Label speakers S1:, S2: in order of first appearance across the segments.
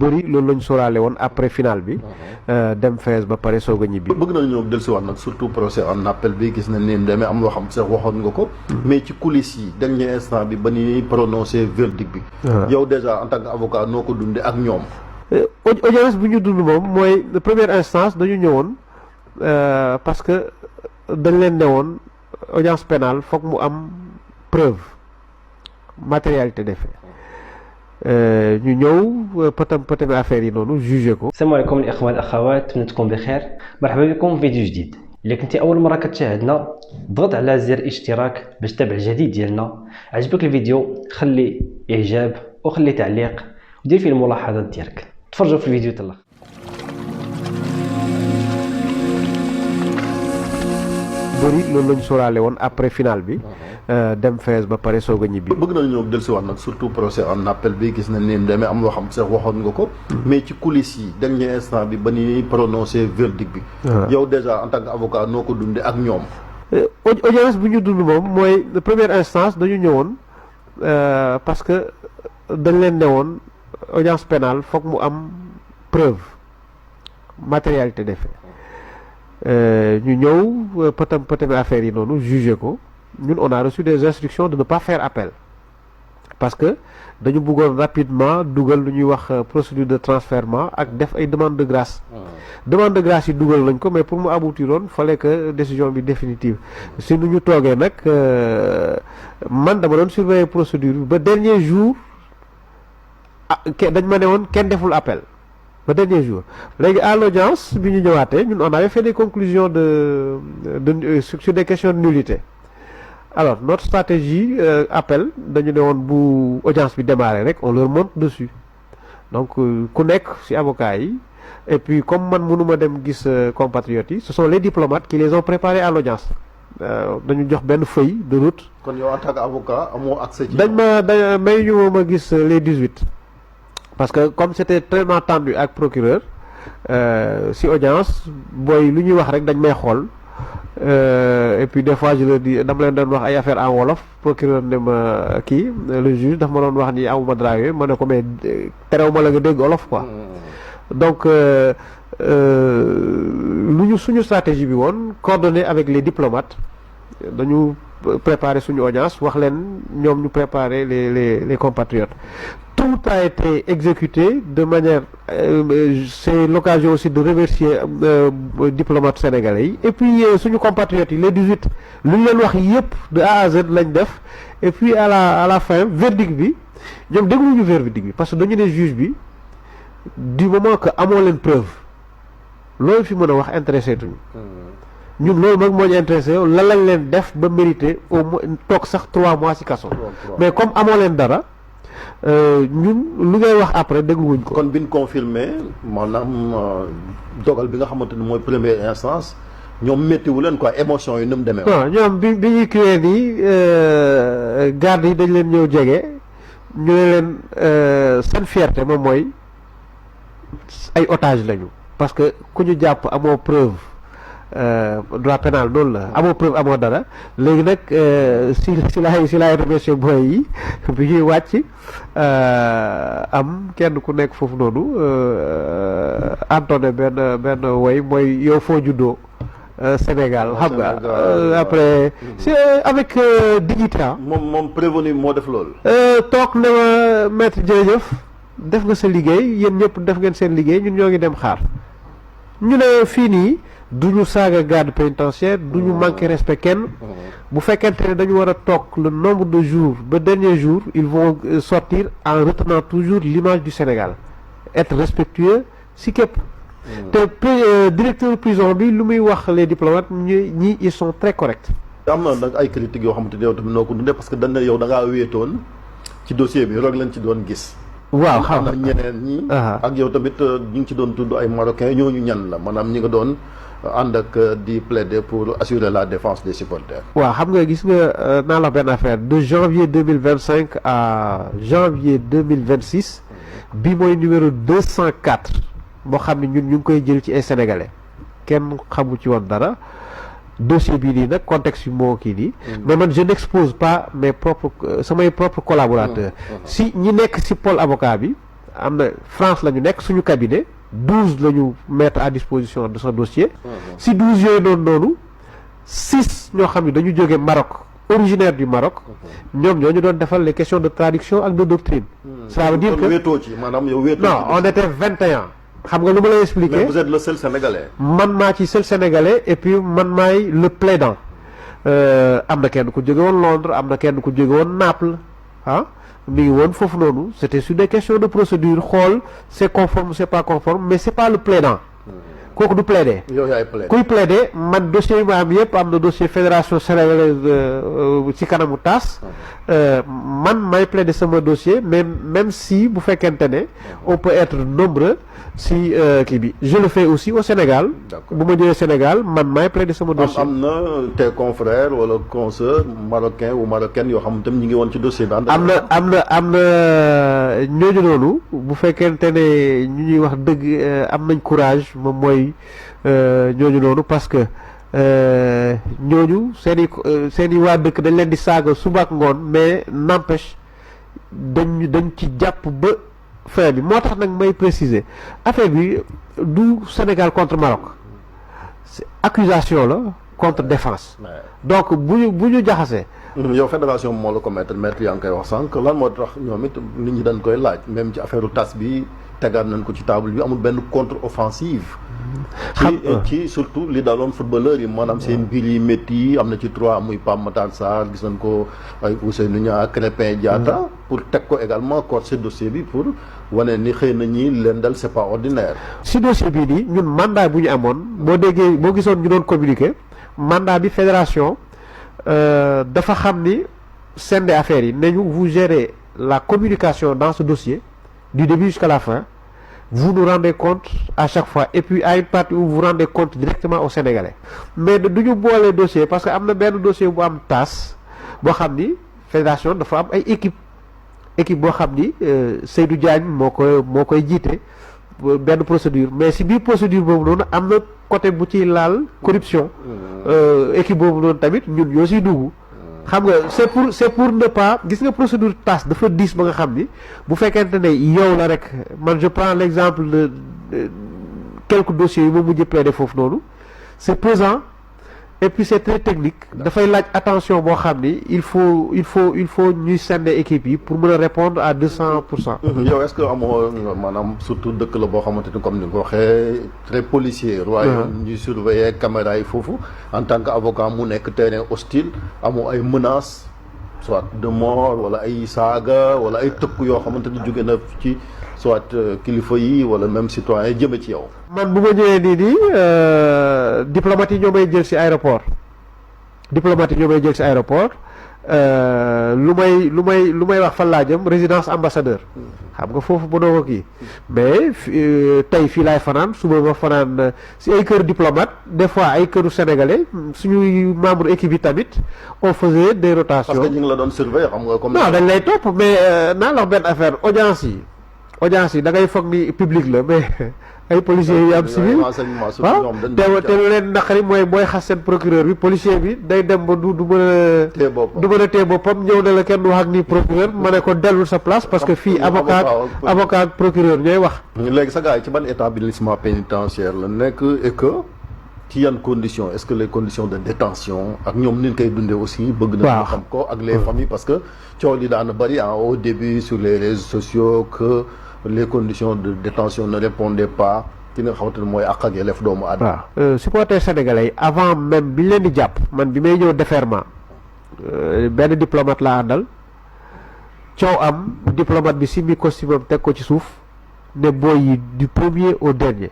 S1: bëri loolu lañ sóoraale woon après final bi dem fees ba pare soog a ñibbi.
S2: bëgg nañu ñëw dellusiwaat nag surtout procès en appel bi gis nañ ni demee am loo xam sax waxoon nga ko. mais ci coulisses yi dernier instant bi ba ni prononcé verdict bi. yow déjà en tant que avocat noo ko dundee ak ñoom.
S1: audience bu ñu dund moom mooy première instance dañu ñëwoon parce que dañ leen ne woon audience pénale foog mu am preuve matérialité des faits. ñu ñëw pëtam affaire yi noonu jugé ko.
S3: السلام عليكم الاخوه والاخوات، نتمنى تكونوا بخير. مرحبا بكم في فيديو جديد. الا كنتي اول مره كتشاهدنا ضغط على زر اشتراك باش تتابع الجديد ديالنا. عجبك الفيديو خلي اعجاب وخلي تعليق ودير فيه الملاحظات ديالك. تفرجوا في الفيديو تلا.
S1: bëri loolu lañ sóoraale woon après final bi dem fees ba pare soog a ñibbi.
S2: bëgg nañu ñëw dellusiwaat nag surtout procès en appel bi gis nañ ni demee am loo xam sax waxoon nga ko. mais ci coulisses yi dernier instant bi ba ni prononcé verdict bi. yow déjà en tant que avocat noo ko dundee ak ñoom.
S1: audience bu ñu dund moom mooy première instance dañu ñëwoon parce que dañ leen ne woon audience pénale foog mu am preuve matérialité des faits. ñu ñëw pëtam affaire yi noonu jugé ko ñun on a reçu des instructions de ne pas faire appel parce que dañu bëggoon rapidement dugal lu ñuy wax procédure de transfèrement ak def ay demande de grâce. demande de grâce yi dugal nañ ko mais pour mu aboutiroon fallait que décision bi définitive si nu ñu toogee nag man dama doon surveiller procédure bi ba dernier jour dañ ma ne woon kenn deful appel ba dernier jour léegi à l'audience bi ñu ñëwaatee ñun on avait fait des conclusions sur des questions de nullité. Alors notre stratégie appel dañu ne woon bu audience bi démarré rek on leur monte dessus donc ku nekk ci avocat yi et puis comme man mënuma dem gis compatriotes yi ce sont les diplomates qui les ont préparés à l'audience dañu jox benn feuille de route.
S2: kon yow en tant qu'avocat amoo accès ci.
S1: may ñu ma gis les 18 parce que comme c'était tellement tendu ak procureur ci audience booy lu ñuy wax rek dañ may xool. Et puis des fois je leur dis dama leen doon wax ay affaire en wolof procureur ne ma kii le juge daf ma doon wax ni amuma dara yooyu ma ne ko mais terew ma la nga dégg wolof quoi. Donc suñu stratégie bi woon coordonné avec les diplomates dañu préparer suñu audience wax leen ñoom ñu préparer les compatriotes. Tout a été exécuté de manière c'est l'occasion aussi de remercier diplomates sénégalais yi et puis suñu compatriotes yi les 18 lu ñu leen wax yëpp de A à Z lañ def et puis à la fin verdict bi ñoom dégluñu verdict bi parce que dañu ne juge bi du moment que amoo leen preuve loolu fi mën a wax intéressé tuñu ñun loolu mag moo ñu intéressé lan lañ leen def ba mérité au moins toog sax 3 mois ci kaso mais comme amoo leen dara ñun lu ngay wax après dégluwuñ ko.
S2: kon bi ñu confirmé maanaam dogal bi nga xamante ni mooy première instance ñoom méttiwu leen quoi émotion yi ni mu demee.
S1: non ñoom bi ñuy kiiwee nii garde yi dañ leen ñëw jege ñu ne leen seen fierté moom mooy ay otage lañu parce que ku ñu jàpp amoo preuve droit pénal noonu la amoo preuve amoo dara léegi nag si laay remercier boy yi bi ñuy wàcc am kenn ku nekk foofu noonu antonné benn woy mooy yow foo juddoo Sénégal xam nga après c'est avec dignité
S2: moom prévenu moo def loolu
S1: toog ne ma maître jërëjëf def nga sa liggéey yéen ñëpp def ngeen seen liggéey ñun ñoo ngi dem xaar ñu ne fii nii duñu saaga garde pénitentiaire duñu manquer respect kenn bu fekkente ne dañu war a toog le nombre de jours ba dernier jour ils vont sortir en retenant toujours l'image du Sénégal être respectueux si képp te directeur prison bi lu muy wax les diplomates ñi ils sont très corrects.
S2: am na nag ay critiques yoo xamante ne yow tamit noo ko dundee parce que dañ ne yow da ngaa wéetoon ci dossier bi rek lañ ci doon gis.
S1: waaw xam
S2: na ñeneen ñi ak yow tamit ñu ngi ci doon tudd ay marocains ñooñu ñan la maanaam ñi nga doon ànd ak di plaider pour assurer la défense des supporters.
S1: waaw xam nga gis nga naa la benn affaire de janvier 2025 à janvier 2026 bi mooy numéro 204 boo xam ne ñun ñu ngi koy jël ci ay sénégalais kenn xamu ci woon dara dossier bii nii nag contexte bi moo kii nii mais man je n'expose pas mes propres samay propres collaborateurs si ñi nekk si pôle avocat bi am na France la ñu nekk suñu cabinet 12 la ñu mettre à disposition de ce dossier. si 12 yooyu noonu 6 ñoo xam ne dañu jóge Maroc originaire du Maroc. ñoom ñoo ñu doon defal les questions de traduction ak de doctrine. ça veut dire que
S2: wéetoo ci maanaam yow wéetoo
S1: non on était 21. xam nga lu ma lay expliquer
S2: mais vous êtes le seul sénégalais.
S1: man maa ci seul sénégalais et puis man maay le plaidant. am na kenn ku jóge woon Londres am na kenn ku jóge woon Naples ah mi ngi woon foofu noonu c'était sur des questions de procédure xool c'est conforme c'est pas conforme mais c'est pas le plaidant kooku du plaider.
S2: yow yaay plaider
S1: kuy plaider man dossier yi ma am yëpp am na dossier fédération sénégalaise ci kanamu TAS man may plaider sama dossier mais même si bu fekkente ne on peut être nombreux si kii bi je le fais aussi au Sénégal. bu ma ñëwee Sénégal man may plaider sama dossier.
S2: am na tes confrères wala consoeurs marocains ou marocaines yoo xam tam ñi ngi woon ci dossier bi.
S1: am na ñooñu noonu bu fekkente ne ñu ñuy wax dëgg am nañ courage moom mooy ñooñu noonu parce que ñooñu seen i waa dëkk dañ leen di saaga suba ak ngoon mais n'empêche dañ ci jàpp ba fin bi moo tax nag may préciser affaire bi du Sénégal contre Maroc c'est accusation la contre défense. donc bu ñu jaxasee.
S2: yow fédération moo la ko maître yaa ngi koy wax sànq lan moo tax ñoom it nit ñi dañ koy laaj même ci affaire TAS bi tegaat nañ ko ci table bi amul benn contre offensive. ci surtout li daaloon footballeur yi maanaam seen biir yi métti yi am na ci 3 muy Pape Matar Sarr gis nañ ko ay Ousseynou Niang Krépin Diatta pour teg ko également corser dossier bi pour wane ni xëy na ñi leen dal c'est pas ordinaire.
S1: si dossier bii nii ñun mandat bu ñu amoon boo gisoon ñu doon communiquer mandat bi fédération dafa xam ni seen affaires yi nañu vous gérez la communication dans ce dossier du début jusqu'à la fin. Vous nous rendez compte à chaque fois et puis à une partie où vous rendez compte directement aux Sénégalais mais du ñu boole dossier parce que am na benn dossier bu am TAS boo xam ni fédération dafa am ay équipe boo xam ni Seydou Diagne moo koy jiite benn procédure mais si biir procédure boobu noonu am na côté bu ciy laal corruption équipe boobu noonu tamit ñun ñoo siy dugg. xam nga c'est pour ne pas gis nga procédure TAS dafa diis ba nga xam ni bu fekkente ne yow la rek man je prends l'exemple de quelques dossiers yu ma mujj plaider foofu noonu c'est pesant et puis c'est très technique dafay laaj attention boo xam ni il faut ñuy sende équipe yi pour mën a répondre à 200%.
S2: yow est-ce que amoo maanaam surtout dëkk la boo xamante ni comme ni nga ko waxee très policier. royaume ñuy surveiller caméra yi foofu en tant que avocat mu nekk terrain hostile amoo ay menaces soit de mort wala ay saaga wala ay tëkk yoo xamante ni jóge na ci soit kilifa yi wala même citoyen jëme ci yow.
S1: man bu ma ñëwee nii diplomate yi ñoo may jël ci aéroport lu may wax fan laa jëm résidence ambassadeur xam nga foofu ba doo ko kii mais tey fii laay fanaan suba ma fanaan ci ay kër diplomate des fois ay këru sénégalais suñuy membre équipe yi tamit on faisait des rotations.
S2: parce que ñu ngi la doon surveiller xam nga comme.
S1: non dañ lay topp mais naa la wax benn affaire audience yi da ngay foog ni public la mais ay policiers yu am civil waaw te lu leen naqari mooy booy xas seen procureur bi policier bi day dem ba du mën a téye boppam ñëw ne la kenn wax ak ni procureur ma ne ko dellul sa place parce que fii avocat ak procureur ñooy wax.
S2: léegi sa gars yi ci ban établissement pénitentiaire la nekk et que ci yan conditions est-ce que les conditions de détention ak ñoom ni ñu koy dundee aussi. bëgg na xam ko ak les familles parce que coow li daana bari au début sur les réseaux sociaux que. les conditions de détention ne répondaient pas ki nga xamante ne mooy àq ak yelleef doomu aadama.
S1: waaw supporters sénégalais yi avant même bi ñu leen di jàpp man bi may ñëw déferment benn diplomate laa àndal coow am diplomate bi simi costume am teg ko ci suuf ne booy yi du premier au dernier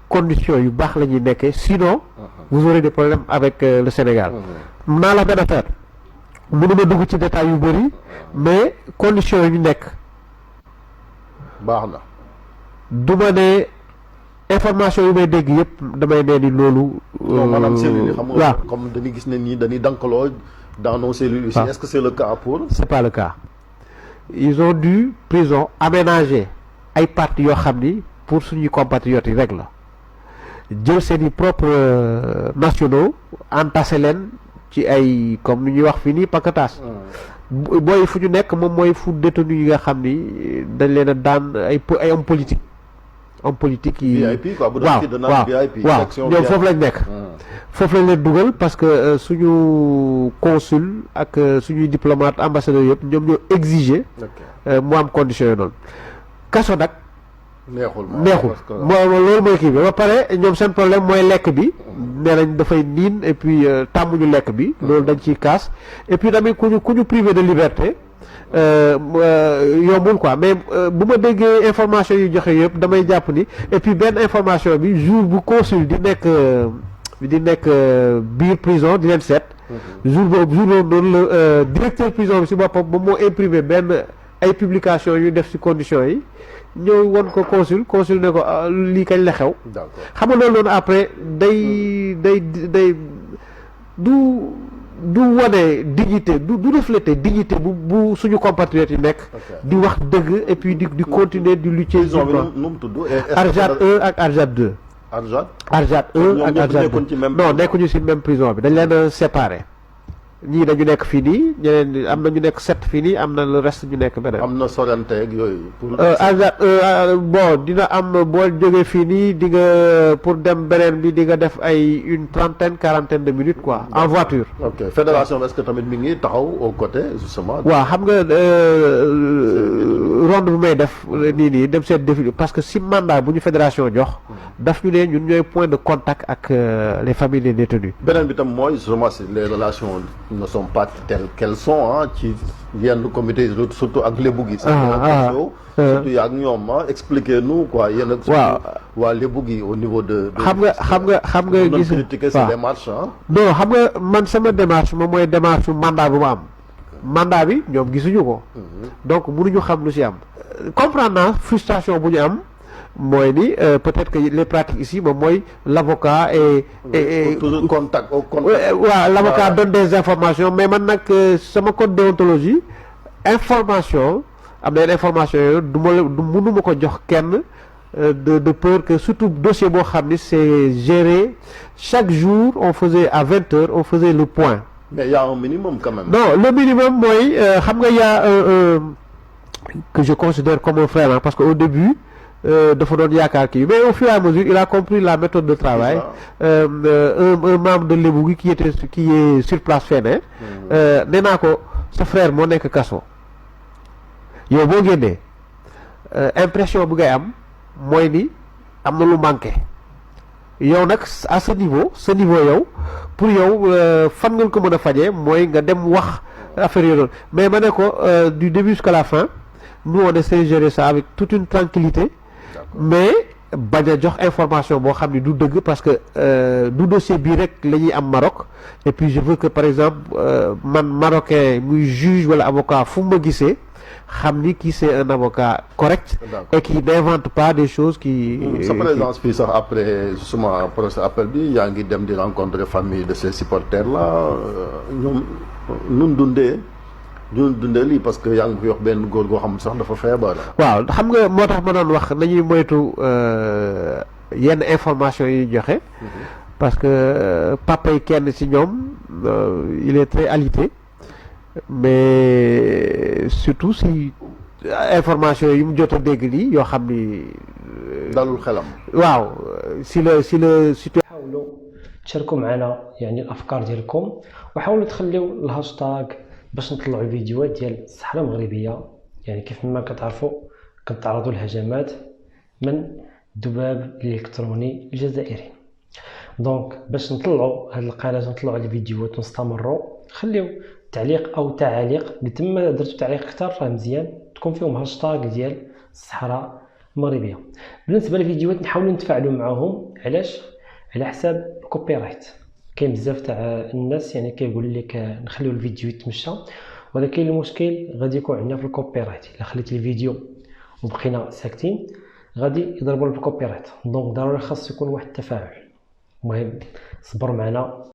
S1: conditions yu baax la ñuy nekkee sinon vous aurez des problèmes avec le Sénégal. naa la benn affaire mënuma dugg ci détails yu bëri mais conditions yi ñu nekk.
S2: baax na
S1: du ma ne information yu may dégg yëpp damay nee ni loolu.
S2: maanaam cellules yi xam nga comme dañuy gis ne nii dañuy dankaloo dans nos cellules ici. Est-ce que c'est le cas pour.
S1: c'est pas le cas ils ont dû prison aménager ay parties yoo xam ni pour suñuy compatriotes yi rek la jël seeni propres nationaux entassé leen ci ay comme ni ñuy wax fii nii paquetage booy fu ñu nekk moom mooy fu détenu yi nga xam ni dañ leen a daan ay homme politique yi
S2: VIP quoi bu doon
S1: waaw
S2: kii danaan VIP
S1: waaw
S2: section
S1: ñoom
S2: VIP.
S1: foofu lañ nekk foofu lañ leen dugal parce que suñu consul ak suñuy diplomate ambassadeur yëpp ñoom ñoo exiger
S2: Ok.
S1: mu am condition yi noonu kaso nag
S2: neexul
S1: neexul loolu mooy kii bi ba pare ñoom seen problème mooy lekk bi nee nañ dafay niin et puis tàmmuñu lekk bi loolu dañ ciy kaas et puis tamit ku ñu privé de liberté yombul quoi mais bu ma déggee information yu joxe yëpp damay jàpp ni et puis benn information bi jour bu consul di nekk biir prison di leen seet jour boobu noonu la directeur prison bi si boppam moom moo imprimé benn ay publication yu def si conditions yi ñëw won ko consul ne ko lii kañ la xew
S2: d'accord
S1: xam nga loolu noonu après day du wane dignité du refléter dignité bu suñu compatriotes yi nekk di wax dëgg et puis di continuer di lutter
S2: prison bi nu mu tudd
S1: Arjat 1 ak Arjat 2 Arjat 1 ak Arjat 2 non nekkuñu ci même prison bi dañ leen a séparé ñii dañu nekk fii nii ñeneen am na ñu nekk 7 fii nii am na le reste ñu nekk beneen.
S2: am na sorante ak yooyu. pour
S1: bon dina am boo jógee fii nii di nga pour dem beneen bi di nga def ay une quarantaine de minutes quoi en voiture.
S2: ok fédération est-ce que tamit mi ngi taxaw au côté justement.
S1: waaw xam nga ronde bu may def nii dem seen défi parce que si mandat bu ñu fédération jox daf ñu ne ñun ñooy point de contact ak les familles des détenus.
S2: beneen bi tam mooy justement les relations ne sont pas telles qu'elles sont ci yenn comité surtout ak lébu gi. surtout yaa ak ñoom expliquez nous quoi yéen ak.
S1: waaw
S2: waa lébu gi au niveau de.
S1: xam nga gis
S2: critiquer ces démarches
S1: non xam nga man sama démarche moom mooy démarche mandat bu ma am. mandat bi ñoom gisuñu ko. donc mënuñu xam lu ci am. comprendre naa frustration bu ñu am. mooy ni peut-être que les pratiques ici moom mooy l'avocat et
S2: toujours contact au
S1: contact. waaw l'avocat donne des informations mais man nag sama code déontologie information am na yenn information yooyu du mënuma ko jox kenn de peur que surtout dossier boo xam ni c'est géré chaque jour on faisait à 20h on faisait le point.
S2: mais il y a un minimum quand même.
S1: non le minimum mooy xam nga y a que je considère comme un frère parce que au début. dafa doon yaakaar kii mais au fur et à mesure il a compris la méthode de travail un membre de Lebougui qui est sur place fene nee naa ko sa frère moo nekk kaso yow boo génnee impression bu ngay am mooy ni am na lu manqué yow nag à ce niveau yow pour yow fan nga ko mën a fajee mooy nga dem wax affaire yooyu mais ma ne ko du début jusqu'à la fin nous on essaie de gérer ça avec toute une tranquillité mais bañ a jox information boo xam ne du dëgg parce que du dossier bii rek la ñuy am Maroc et puis je veux que par exemple man marocain muy juge wala avocat fu ma gisee xam ni kii c'est un avocat correct et qui n'invente pas des choses qui
S2: sa présence fii sax après justement procès appel bi yaa ngi dem di rencontrer famille de ces supporters là ñoom nun dundee lii parce que yaa ngi fi wax benn góor goo xam sax dafa feebar.
S1: waaw xam nga moo tax ma doon wax nañuy moytu yenn information yi joxe. parce que papa yi kenn ci ñoom il est très alité mais surtout si information yi mu jot a dégg nii yoo xam ni.
S2: dalul xelam.
S1: waaw si la situation.
S3: حاولوا تشاركوا معنا يعني الافكار ديالكم وحاولوا تخليو الهاشتاغ باش نطلعوا الفيديوهات ديال الصحراء المغربيه يعني كيف ما كتعرفوا كنتعرضوا لهجمات من الذباب الالكتروني الجزائري دونك باش نطلعوا هاد القناه ونطلعوا هاد الفيديوهات ونستمروا خليو تعليق او تعاليق قد ما درتوا تعليق اكثر راه مزيان تكون فيهم هاشتاغ ديال الصحراء المغربيه. بالنسبه للفيديوهات نحاولوا نتفاعلوا معهم علاش على حساب الكوبي رايت. كاين بزاف تاع الناس يعني كيقول لك نخليو الفيديو يتمشى ولكن المشكل غادي يكون عندنا في الكوبي رايت. الا خليت الفيديو وبقينا ساكتين غادي يضربوا بالكوبي رايت دونك ضروري خاص يكون واحد التفاعل. المهم صبروا معنا.